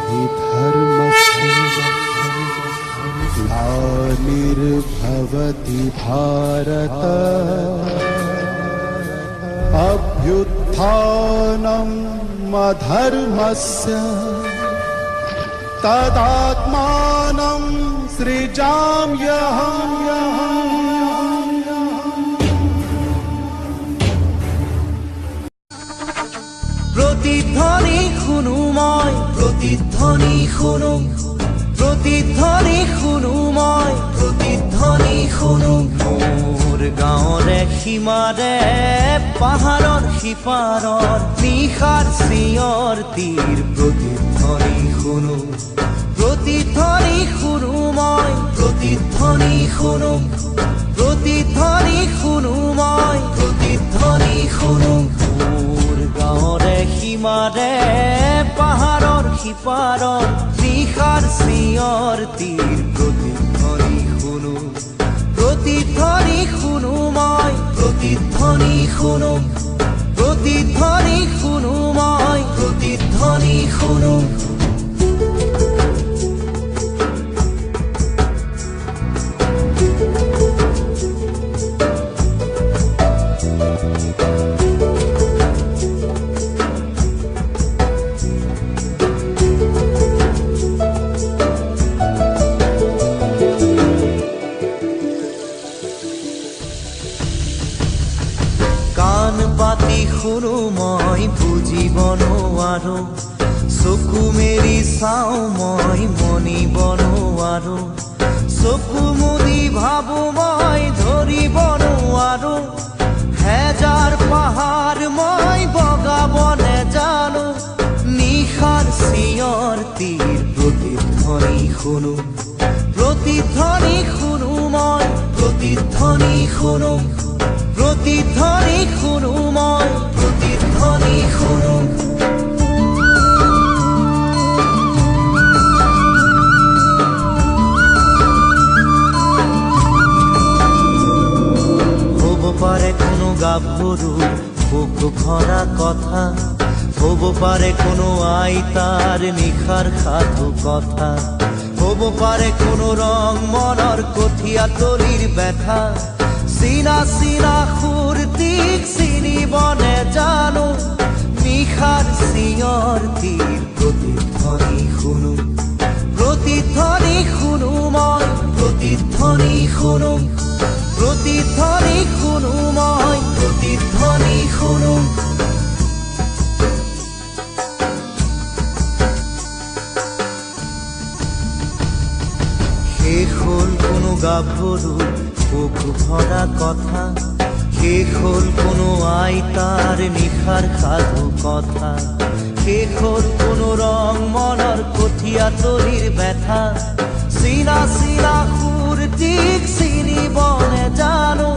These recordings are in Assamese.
हि धर्मस्य ग्लानिर्भवति भारत अभ्युत्थानम् अधर्मस्य तदात्मानं सृजाम्यहम्। প্ৰতিধ্বনি শুনো মই প্ৰতিধ্বনি শুনো প্ৰতিধ্বনি শুনো মই প্ৰতিধ্বনি শুনো মোৰ গাঁৱৰে সীমাৰে পাহাৰৰ সিপাৰৰ নিশাৰ চিঞৰ তীৰ প্ৰতিধ্বনি শুনো প্ৰতিধ্বনি শুনো মই প্ৰতিধ্বনি শুনো প্ৰতিধ্বনি শুনো মই প্ৰতিধ্বনি শুনো গাঁৱৰে সীমাৰে পাহাৰৰ সিপাৰৰ নিশাৰ চিঞৰ তীৰ প্ৰতিধ্বনি শুনো প্ৰতিধ্বনি শুনো মই প্ৰতিধ্বনি শুনো প্ৰতিধ্বনি শুনো মই প্ৰতিধ্বনি শুনো শুনো মই বুজিব নোৱাৰো চকু মেলি চাওঁ মই মনিব নোৱাৰো চকু মুদি ভাবো মই ধৰিব নোৱাৰো হেজাৰ পাহাৰ মই বগাব নেজানো নিশাৰ চিঞৰ তীৰ প্ৰতিধ্বনি শুনো প্ৰতিধ্বনি শুনো মই প্ৰতিধ্বনি শুনো প্ৰতিধ্বনি শুনো মই প্ৰতিধ্বনি শুনো হ'ব পাৰে কোনো গাভৰুৰ বুক ভৰা কথা হ'ব পাৰে কোনো আইতাৰ নিশাৰ সাধু কথা হ'ব পাৰে কোনো ৰং মনৰ কঠীয়া তলিৰ ব্যথা চিনা চিনা সুৰটিক চিনিব নেজানো নিশাৰ চিঞৰ তীৰ প্ৰতিধ্বনি শুনো প্ৰতিধ্বনি শুনো মই প্ৰতিধ্বনি শুনো প্ৰতিধ্বনি শুনো মই প্ৰতিধ্বনি শুনো শেষ হ'ল কোনো গাভৰুৰ বুক ভৰা কথা শেষ হ'ল কোনো আইতাৰ নিশাৰ সাধু কথা শেষ হ'ল কোনো ৰং মনৰ কঠীয়া তলিৰ ব্যথা চিনা চিনা সুৰটিক চিনিব নেজানো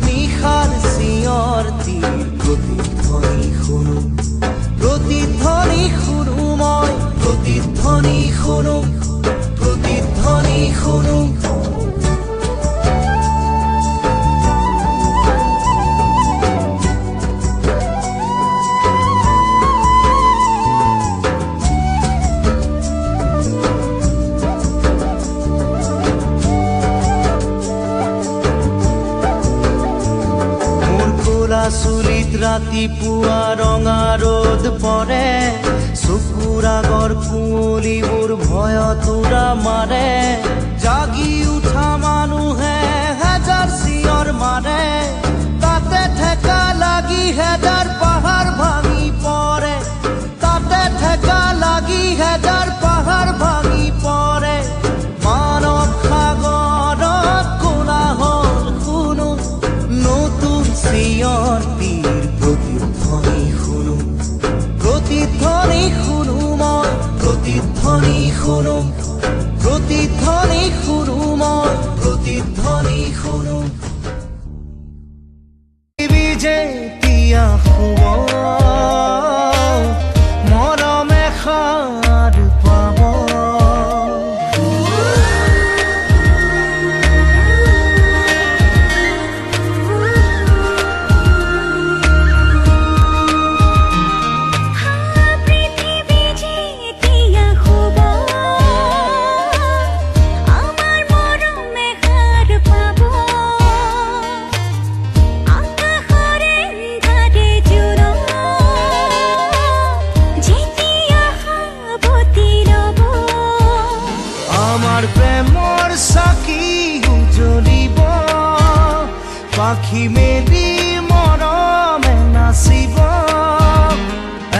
নিশাৰ চিঞৰ তীৰ প্ৰতিধ্বনি শুনো প্ৰতিধ্বনি শুনো মই প্ৰতিধ্বনি শুনো প্ৰতিধ্বনি শুনো চুলিত ৰাতিপুৱা ৰঙা ৰ'দ পৰে চকুৰ আগৰ কুঁৱলীবোৰ ভয়ত উৰা মাৰে জাগি উঠা মানুহে হেজাৰ চিঞৰ মাৰে তাতে ঠেকা লাগি হেজাৰ পাহাৰ ভাঙি পৰে তাতে ঠেকা লাগি হেজাৰ পাহাৰ ভাঙি পৰে মানৱ সাগৰত কোলাহল শুনো নতুন চিঞৰ তীৰ প্ৰতিধ্বনি শুনো প্ৰতিধ্বনি শুনো মই প্ৰতিধ্বনি শুনো প্ৰতিধ্বনি শুনো মই প্ৰতিধ্বনি শুনো যেতিয়া শুব মৰমে সাৰ পাব পৃথিৱী যেতিয়া শুব আমাৰ প্ৰেমৰ চাকি উজ্বলিব পাখি মেলি মৰমে নাচিব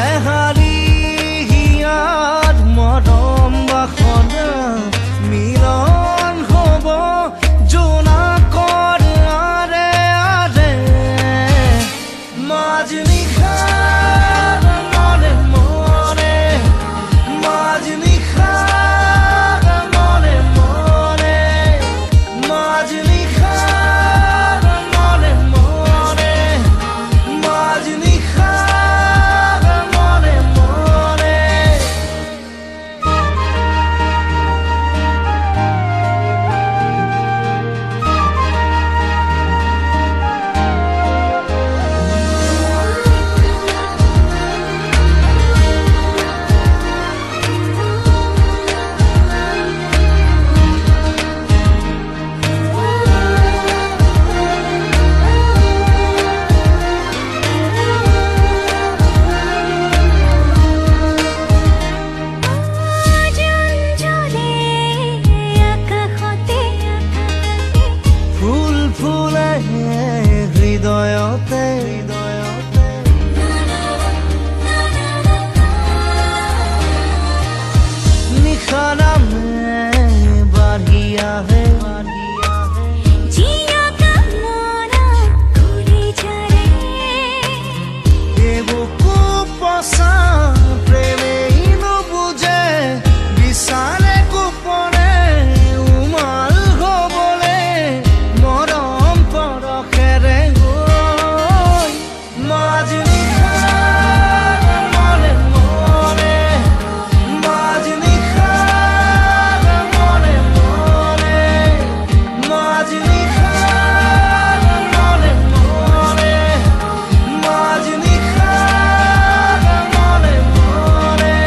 এহালি হিয়াত মৰম বাসনা মিলন হ'ব জোনাকৰ আৰে আৰে মাজনিশাৰ মনে মনে মাজনিশাৰ মনে মনে মাজনিশাৰ মনে মনে মাজনিশাৰ মনে মনে ফুল ফুলে হৃদয়তে নিশা নামে বাঢ়ি আহে এবুকু পচা প্ৰেমেই নুবুজে বিচাৰে গোপনে উমাল হ'বলে মৰম পৰশেৰে গৈ মাজনিশাৰ মনে মনে মাজনিশাৰ মনে মনে মাজনিশাৰ মনে মনে মাজনিশাৰ মনে মনে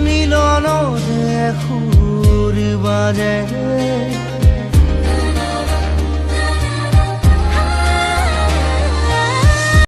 মিলনৰে সুৰ বাজে